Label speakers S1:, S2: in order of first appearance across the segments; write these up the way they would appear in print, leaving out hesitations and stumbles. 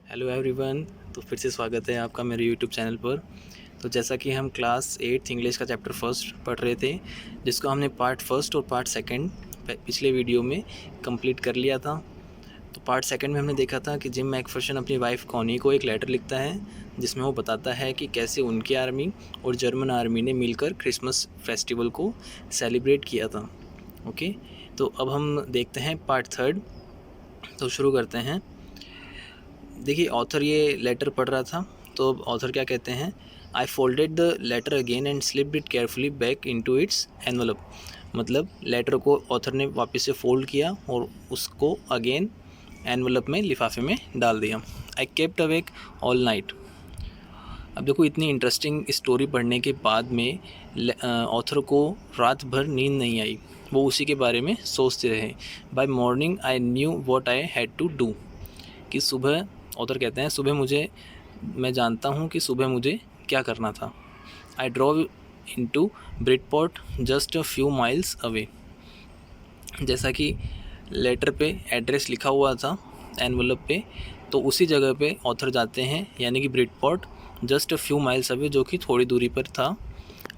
S1: Hello everyone. तो फिर से स्वागत है आपका मेरे यूट्यूब चैनल पर। तो जैसा कि हम क्लास 8 इंग्लिश का चैप्टर फर्स्ट पढ़ रहे थे, जिसको हमने पार्ट फर्स्ट और पार्ट सेकंड पिछले वीडियो में कंप्लीट कर लिया था। तो पार्ट सेकंड में हमने देखा था कि जिम मैकफर्सन अपनी वाइफ कॉनी को एक लेटर लिखता है, जिसमें वो बताता है कि कैसे उनकी आर्मी और जर्मन आर्मी ने मिलकर क्रिसमस फेस्टिवल को सेलिब्रेट किया था। ओके, तो अब हम देखते हैं पार्ट थर्ड। तो शुरू करते हैं। देखिए, ऑथर ये लेटर पढ़ रहा था, तो ऑथर क्या कहते हैं, I folded the letter again and slipped it carefully back into its envelope. मतलब लेटर को ऑथर ने वापस से फोल्ड किया और उसको अगेन एनवलप में, लिफाफे में डाल दिया। I kept awake all night. अब देखो, इतनी इंटरेस्टिंग स्टोरी पढ़ने के बाद में ऑथर को रात भर नींद नहीं आई। वो उसी के बारे में सोचते रहे। By morning I knew what I had to do. कि सुबह, ऑथर कहते हैं, मैं जानता हूँ कि सुबह मुझे क्या करना था। I drove into Bridport just a few miles away. जैसा कि लेटर पे एड्रेस लिखा हुआ था एनवलप पे, तो उसी जगह पे ऑथर जाते हैं, यानी कि Bridport just a few miles away, जो कि थोड़ी दूरी पर था।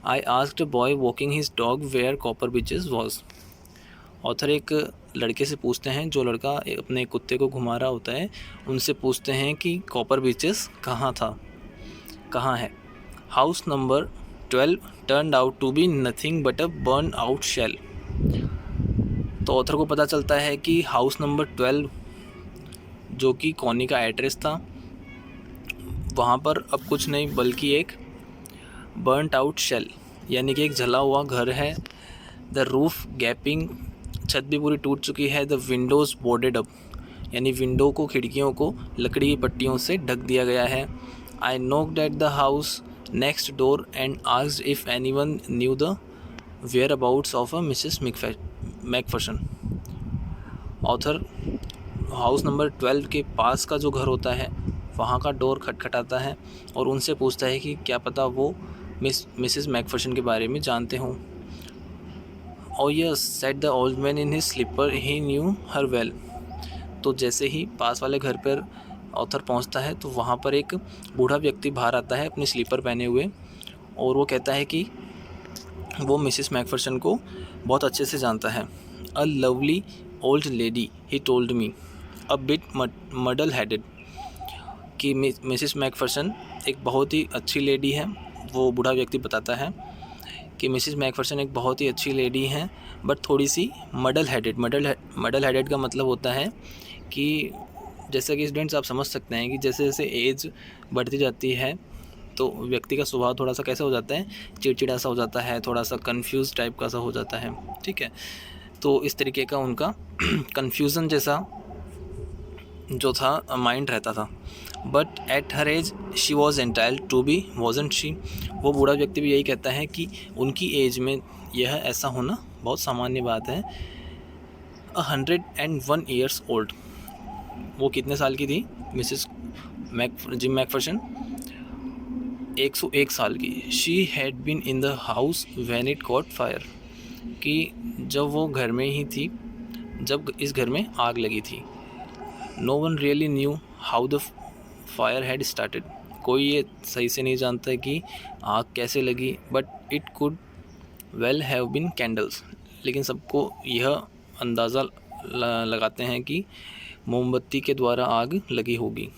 S1: I asked boy walking his dog where Copper Beeches was. Author एक लड़के से पूछते हैं, जो लड़का अपने कुत्ते को घुमा रहा होता है, उनसे पूछते हैं कि कॉपर बीचेस कहाँ है। House number 12 turned out to be nothing but a burn out shell. तो ऑथर को पता चलता है कि हाउस नंबर 12, जो कि कॉनी का एड्रेस था, वहाँ पर अब कुछ नहीं बल्कि एक बर्नड आउट शेल, यानी कि एक जला हुआ घर है। द रूफ गैपिंग, छत भी पूरी टूट चुकी है। द विंडोज़ बोर्डेड अप, यानी विंडो को, खिड़कियों को लकड़ी की पट्टियों से ढक दिया गया है। I knocked at the house next door and asked if anyone knew the whereabouts of a Mrs McPherson. Author house number 12 के पास का जो घर होता है, वहाँ का डोर खटखटाता है और उनसे पूछता है कि क्या पता वो मिसेस मैकफर्सन के बारे में जानते हों। Oh yes, said the old man in his slipper, he knew her well. तो जैसे ही पास वाले घर पर ऑथर पहुंचता है, तो वहाँ पर एक बूढ़ा व्यक्ति बाहर आता है अपने स्लीपर पहने हुए, और वो कहता है कि वो मिसेस मैकफर्सन को बहुत अच्छे से जानता है। A lovely old lady, he told me, a bit muddle headed. कि मिसेस मैकफर्सन एक बहुत ही अच्छी लेडी है। वो बूढ़ा व्यक्ति बताता है कि मिसेस मैकफर्सन एक बहुत ही अच्छी लेडी हैं, बट थोड़ी सी मडल हेडेड का मतलब होता है कि, जैसा कि स्टूडेंट्स आप समझ सकते हैं कि जैसे जैसे एज बढ़ती जाती है, तो व्यक्ति का स्वभाव थोड़ा सा कैसा हो जाता है, चिड़चिड़ा सा हो जाता है, थोड़ा सा कंफ्यूज टाइप का सा हो जाता है। ठीक है, तो इस तरीके का उनका कन्फ्यूज़न जैसा जो था माइंड रहता था। But at her age she was entitled to be, wasn't she. वो बूढ़ा व्यक्ति भी यही कहता है कि उनकी एज में यह ऐसा होना बहुत सामान्य बात है। 101 ओल्ड, वो कितने साल की थी मिसेस जिम मैकफर्सन? 101 साल की। She had been in the house when it caught fire. कि जब वो घर में ही थी जब इस घर में आग लगी थी। No one really knew how the fire had started. कोई ये सही से नहीं जानता कि आग कैसे लगी, but it could well have been candles. लेकिन सबको यह अंदाज़ा लगाते हैं कि मोमबत्ती के द्वारा आग लगी होगी।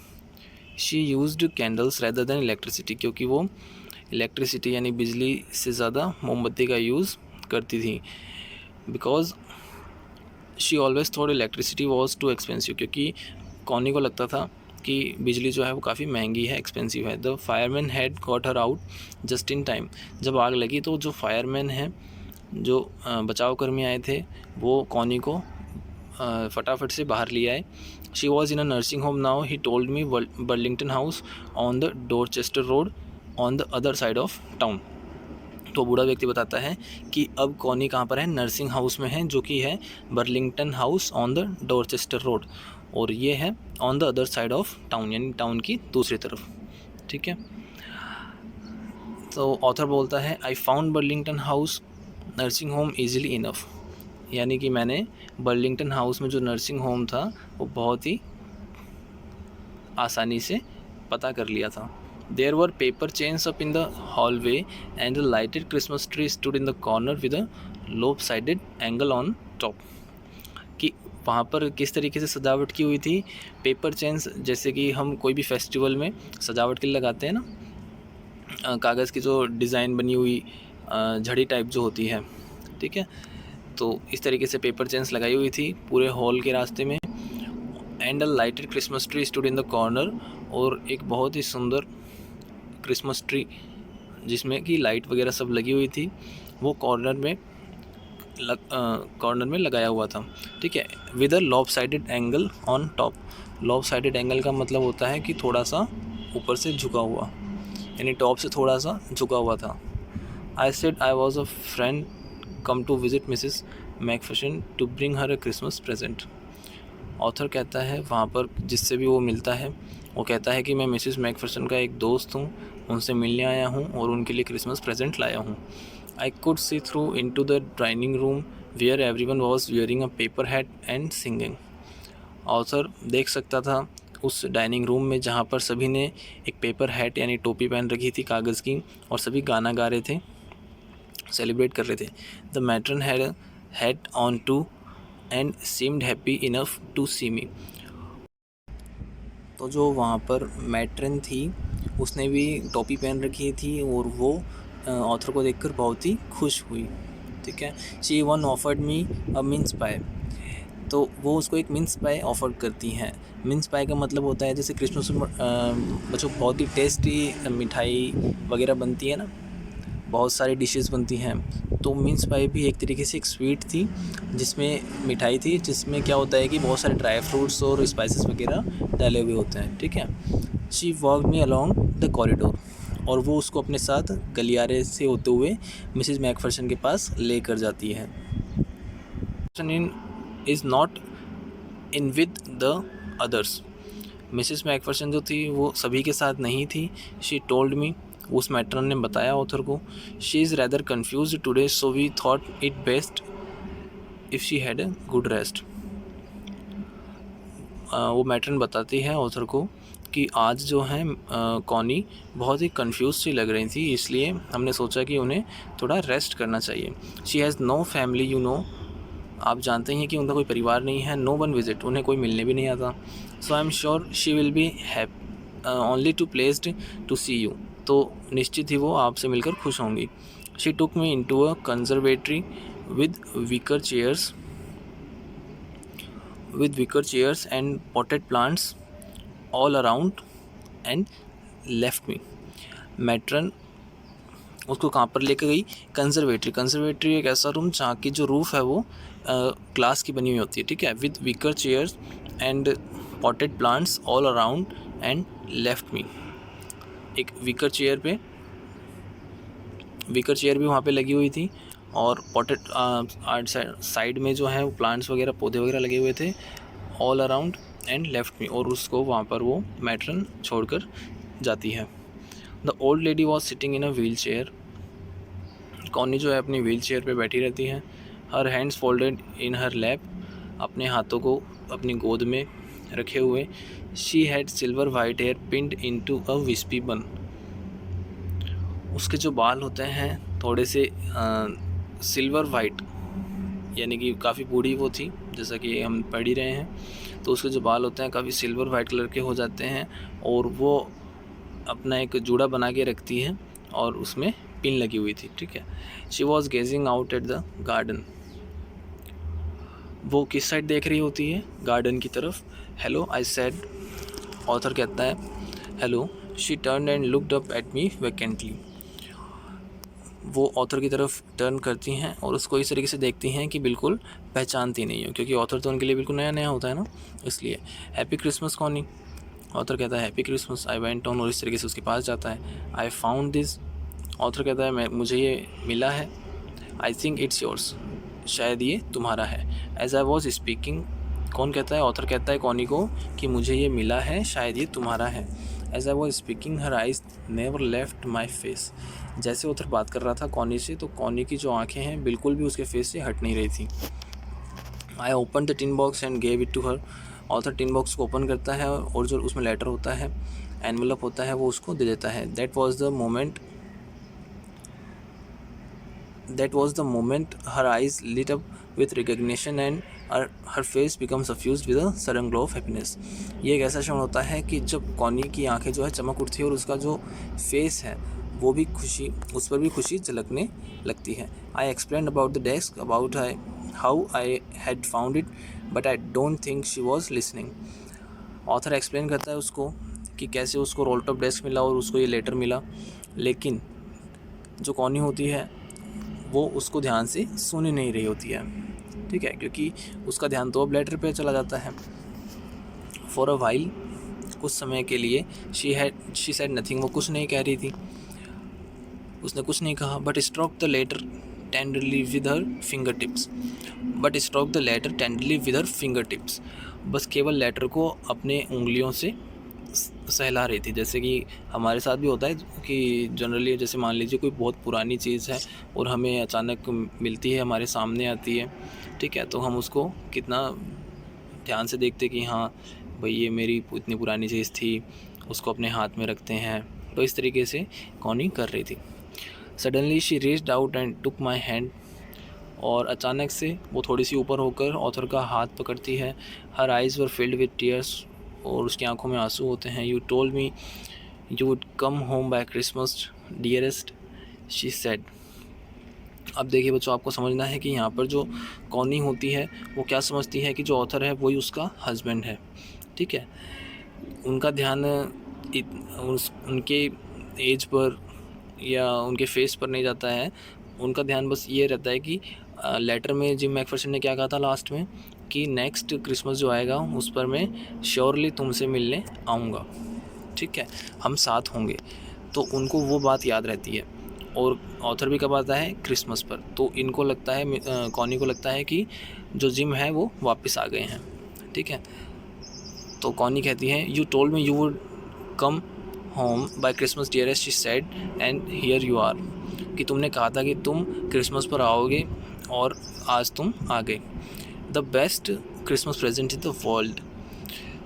S1: She used candles rather than electricity, क्योंकि वो इलेक्ट्रिसिटी यानी बिजली से ज़्यादा मोमबत्ती का यूज़ करती थी। Because she always thought electricity was too expensive, क्योंकि कॉनी को लगता था कि बिजली जो है वो काफ़ी महंगी है, एक्सपेंसिव है। The fireman had got her out just in time. जब आग लगी तो जो फायरमैन हैं, जो बचाव कर्मी आए थे, वो कॉनी को फटाफट से बाहर ले आए। She was in a nursing home now, he told me, Burlington house on the Dorchester road on the other side of town. तो बूढ़ा व्यक्ति बताता है कि अब कॉनी कहाँ पर है, नर्सिंग हाउस में है, जो कि है Burlington house on the Dorchester road, और ये है on the other side of town, यानी टाउन की दूसरी तरफ। ठीक है, तो ऑथर बोलता है, I found Burlington house nursing home easily enough. यानी कि मैंने बर्लिंगटन हाउस में जो नर्सिंग होम था वो बहुत ही आसानी से पता कर लिया था। There were paper chains up in the hallway and the lighted Christmas tree stood in the corner with a lopsided angle on top. कि वहाँ पर किस तरीके से सजावट की हुई थी। पेपर चेन्स जैसे कि हम कोई भी फेस्टिवल में सजावट के लिए लगाते हैं ना, कागज़ की जो डिज़ाइन बनी हुई झड़ी टाइप जो होती है, ठीक है। तो इस तरीके से पेपर चेन्स लगाई हुई थी पूरे हॉल के रास्ते में। And a lighted Christmas tree stood in the corner, और एक बहुत ही सुंदर क्रिसमस ट्री जिसमें कि लाइट वगैरह सब लगी हुई थी, वो कॉर्नर में लगाया हुआ था, ठीक है। With a lop sided angle on top. Lop sided angle का मतलब होता है कि थोड़ा सा ऊपर से झुका हुआ, यानी टॉप से थोड़ा सा झुका हुआ था। I said I was a friend come to visit Mrs McPherson to bring her a Christmas present. Author कहता है वहाँ पर जिससे भी वो मिलता है, वो कहता है कि मैं मिसिस मैकफर्सन का एक दोस्त हूँ, उनसे मिलने आया हूँ और उनके लिए क्रिसमस प्रेजेंट लाया हूँ। I could see through into the dining room where everyone was wearing a paper hat and singing. Author देख सकता था उस डाइनिंग रूम में जहाँ पर सभी ने एक पेपर हैट यानी टोपी पहन रखी थी कागज़ की, और सभी गाना गा रहे थे, सेलिब्रेट कर रहे थे। The matron had hat on too and seemed happy enough to see me. तो जो वहाँ पर मैट्रन थी उसने भी टोपी पहन रखी थी और वो ऑथर को देखकर बहुत ही खुश हुई, ठीक है। She one offered me a mince pie. तो वो उसको एक मिन्स पाई ऑफ़र करती हैं। मिन्स पाई का मतलब होता है जैसे क्रिसमस में बच्चों बहुत ही टेस्टी मिठाई वगैरह बनती है ना, बहुत सारी डिशेस बनती हैं। तो मिन्स पाई भी एक तरीके से एक स्वीट थी जिसमें मिठाई थी, जिसमें क्या होता है कि बहुत सारे ड्राई फ्रूट्स और स्पाइसेस वगैरह डाले हुए होते हैं, ठीक है। She walked me along the corridor, और वो उसको अपने साथ गलियारे से होते हुए मिसिज मैकफर्सन के पास लेकर जाती है। Is not in with the others. Mrs Macpherson जो थी वो सभी के साथ नहीं थी। शी टोल्ड मी, उस मैट्रन ने बताया ऑथर को। She is rather confused today so we thought it best if she had a good rest. वो मैट्रन बताती है ऑथर को कि आज जो है कॉनी बहुत ही कंफ्यूज सी लग रही थी, इसलिए हमने सोचा कि उन्हें थोड़ा रेस्ट करना चाहिए। She has no family you know, आप जानते हैं कि उनका कोई परिवार नहीं है। नो वन विजिट, उन्हें कोई मिलने भी नहीं आता। So I am sure she will be only too pleased to see you, तो निश्चित ही वो आपसे मिलकर खुश होंगी। She took me into a conservatory with wicker chairs and potted plants all around and left me. Matron उसको कहाँ पर लेकर गई? कंजर्वेटरी एक ऐसा रूम जहाँ की जो रूफ़ है वो ग्लास की बनी हुई होती है, ठीक है। With wicker chairs and potted plants all around and left me. एक विकर चेयर भी वहाँ पे लगी हुई थी, और पॉटेड साइड में जो है वो प्लांट्स वगैरह पौधे वगैरह लगे हुए थे, all around and left me, और उसको वहाँ पर वो मैट्रन छोड़कर जाती है। The old lady was sitting in a wheelchair. Connie जो है अपनी व्हील चेयर पर बैठी रहती है। Her hands folded in her lap, अपने हाथों को अपनी गोद में रखे हुए। She had silver white hair pinned into a wispy bun. उसके जो बाल होते हैं थोड़े से सिल्वर वाइट, यानी कि काफ़ी बूढ़ी वो थी, जैसा कि हम पढ़ ही रहे हैं। तो उसके जो बाल होते हैं काफ़ी सिल्वर वाइट कलर के हो जाते हैं, और वो अपना एक जूड़ा बना के रखती है और उसमें पिन लगी हुई थी, ठीक है। She was gazing out at the garden. वो किस साइड देख रही होती है? गार्डन की तरफ। हेलो आई सेड, ऑथर कहता है hello. She turn and looked up at me vacantly. वो ऑथर की तरफ टर्न करती हैं और उसको इस तरीके से देखती हैं कि बिल्कुल पहचानती नहीं हो, क्योंकि ऑथर तो उनके लिए बिल्कुल नया नया होता है ना, इसलिए। Happy Christmas Connie. ऑथर कहता है happy Christmas. I went on, और इस तरीके से उसके पास जाता है। I found this. ऑथर कहता है मुझे ये मिला है। आई थिंक इट्स योर्स, शायद ये तुम्हारा है। एज आई वॉज स्पीकिंग, कौन कहता है? ऑथर कहता है कॉनी को कि मुझे ये मिला है, शायद ये तुम्हारा है। As I was speaking her eyes never left my face. जैसे ऑथर बात कर रहा था कॉनी से, तो कॉनी की जो आंखें हैं बिल्कुल भी उसके फेस से हट नहीं रही थी। I open the tin box and gave it to her. Author tin box को ओपन करता है और जो उसमें लेटर होता है, एनवेलप होता है, वो उसको दे देता है। That was the moment her eyes lit up with recognition and her face become suffused with a sudden glow of happiness. ये एक ऐसा क्षण होता है कि जब कॉनी की आंखें जो है चमक उठती है और उसका जो फेस है वो भी उस पर भी खुशी झलकने लगती है। I explain about the desk, about how I had found it, but I don't think she was listening. Author explain करता है उसको कि कैसे उसको रोल टॉप डेस्क मिला और उसको ये लेटर मिला, लेकिन जो कॉनी होती है वो उसको ध्यान से सुन ही नहीं रही होती है, ठीक है, क्योंकि उसका ध्यान तो अब लेटर पे चला जाता है। फॉर अ वाइल, कुछ समय के लिए शी सेड नथिंग, वो कुछ नहीं कह रही थी, उसने कुछ नहीं कहा। But stroke the letter tenderly with her fingertips, बस केवल लेटर को अपने उंगलियों से सहला रही थी। जैसे कि हमारे साथ भी होता है कि जनरली जैसे मान लीजिए कोई बहुत पुरानी चीज़ है और हमें अचानक मिलती है, हमारे सामने आती है, ठीक है, तो हम उसको कितना ध्यान से देखते कि हाँ भाई ये मेरी इतनी पुरानी चीज़ थी, उसको अपने हाथ में रखते हैं। तो इस तरीके से कॉनी कर रही थी। Suddenly she reached out and took my hand, और अचानक से वो थोड़ी सी ऊपर होकर ऑथर का हाथ पकड़ती है। Her eyes were filled with tears, और उसकी आंखों में आंसू होते हैं। You told me you would come home by Christmas dearest, she said. अब देखिए बच्चों, आपको समझना है कि यहाँ पर जो कॉनी होती है वो क्या समझती है कि जो ऑथर है वही उसका हस्बैंड है, ठीक है। उनका ध्यान उनके एज पर या उनके फेस पर नहीं जाता है, उनका ध्यान बस ये रहता है कि लेटर में जिम मैकफर्सन ने क्या कहा था लास्ट में कि नेक्स्ट क्रिसमस जो आएगा उस पर मैं श्योरली तुमसे मिलने आऊँगा, ठीक है, हम साथ होंगे। तो उनको वो बात याद रहती है। और ऑथर भी कब आता है? क्रिसमस पर। तो इनको लगता है, कॉनी को लगता है कि जो जिम है वो वापस आ गए हैं, ठीक है। तो कॉनी कहती है you told me you would come home by Christmas dearest, she said, and here you are, कि तुमने कहा था कि तुम क्रिसमस पर आओगे और आज तुम आ गए। The best Christmas present in the world.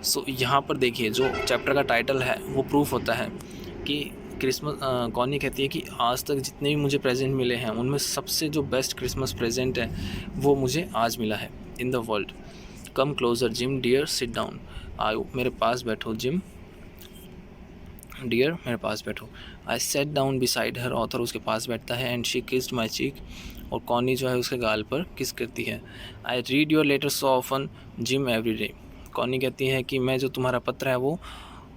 S1: So यहाँ पर देखिए जो चैप्टर का टाइटल है वो प्रूफ होता है कि क्रिसमस, कॉनी कहती है कि आज तक जितने भी मुझे प्रेजेंट मिले हैं उनमें सबसे जो बेस्ट क्रिसमस प्रेजेंट है वो मुझे आज मिला है in the world. Come closer Jim dear, sit down, आओ मेरे पास बैठो जिम डियर, मेरे पास बैठो। I sat down beside her, author उसके पास बैठता है, and she kissed my cheek, और कॉनी जो है उसके गाल पर किस करती है। I read your letter so often Jim every day, Connie कहती है कि मैं जो तुम्हारा पत्र है वो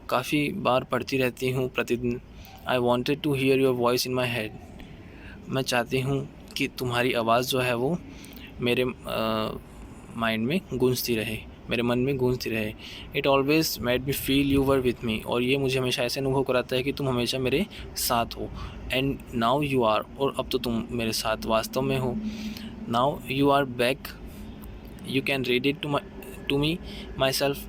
S1: काफ़ी बार पढ़ती रहती हूँ प्रतिदिन। I wanted to hear your voice in my head, मैं चाहती हूँ कि तुम्हारी आवाज़ जो है वो मेरे माइंड में गूंजती रहे, मेरे मन में गूंजती रहे। It always made me feel you were with me, और ये मुझे हमेशा ऐसे अनुभव कराता है कि तुम हमेशा मेरे साथ हो। एंड नाउ यू आर, और अब तो तुम मेरे साथ वास्तव में हो। Now you are back, you can read it to me myself,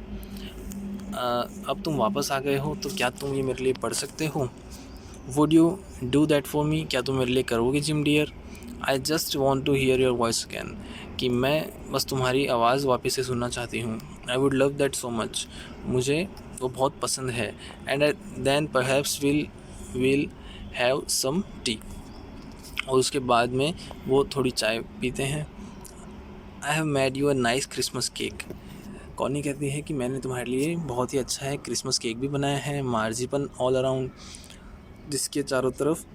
S1: अब तुम वापस आ गए हो तो क्या तुम ये मेरे लिए पढ़ सकते हो। Would you do that for me, क्या तुम मेरे लिए करोगे Jim dear. I just want to hear your voice again, कि मैं बस तुम्हारी आवाज़ वापस से सुनना चाहती हूँ। I would love that so much, मुझे वो बहुत पसंद है। And then perhaps will have some tea, और उसके बाद में वो थोड़ी चाय पीते हैं। I have made you a nice Christmas cake, Connie कहती है कि मैंने तुम्हारे लिए बहुत ही अच्छा है क्रिसमस केक भी बनाया है, मार्जिपन ऑल अराउंड, जिसके चारों तरफ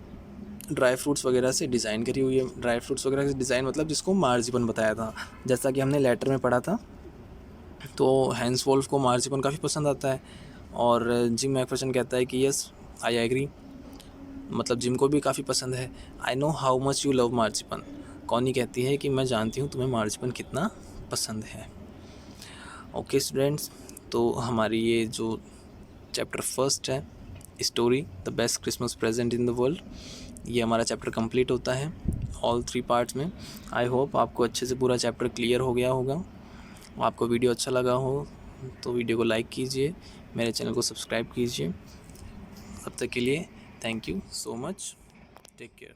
S1: ड्राई फ्रूट्स वगैरह से डिज़ाइन करी हुई है। ड्राई फ्रूट्स वगैरह से डिज़ाइन मतलब जिसको मार्जिपन बताया था, जैसा कि हमने लेटर में पढ़ा था। तो हैंस वोल्फ को मार्जिपन काफ़ी पसंद आता है, और जिम मैकफर्सन कहता है कि यस आई एग्री, मतलब जिम को भी काफ़ी पसंद है। I know how much you love marzipan, Connie कहती है कि मैं जानती हूँ तुम्हें मार्जिपन कितना पसंद है। ओके स्टूडेंट्स, तो हमारी ये जो चैप्टर फर्स्ट है story the best Christmas present in the world, ये हमारा चैप्टर कंप्लीट होता है ऑल 3 पार्ट्स में। आई होप आपको अच्छे से पूरा चैप्टर क्लियर हो गया होगा। आपको वीडियो अच्छा लगा हो तो वीडियो को लाइक कीजिए, मेरे चैनल को सब्सक्राइब कीजिए। अब तक के लिए thank you so much, take care.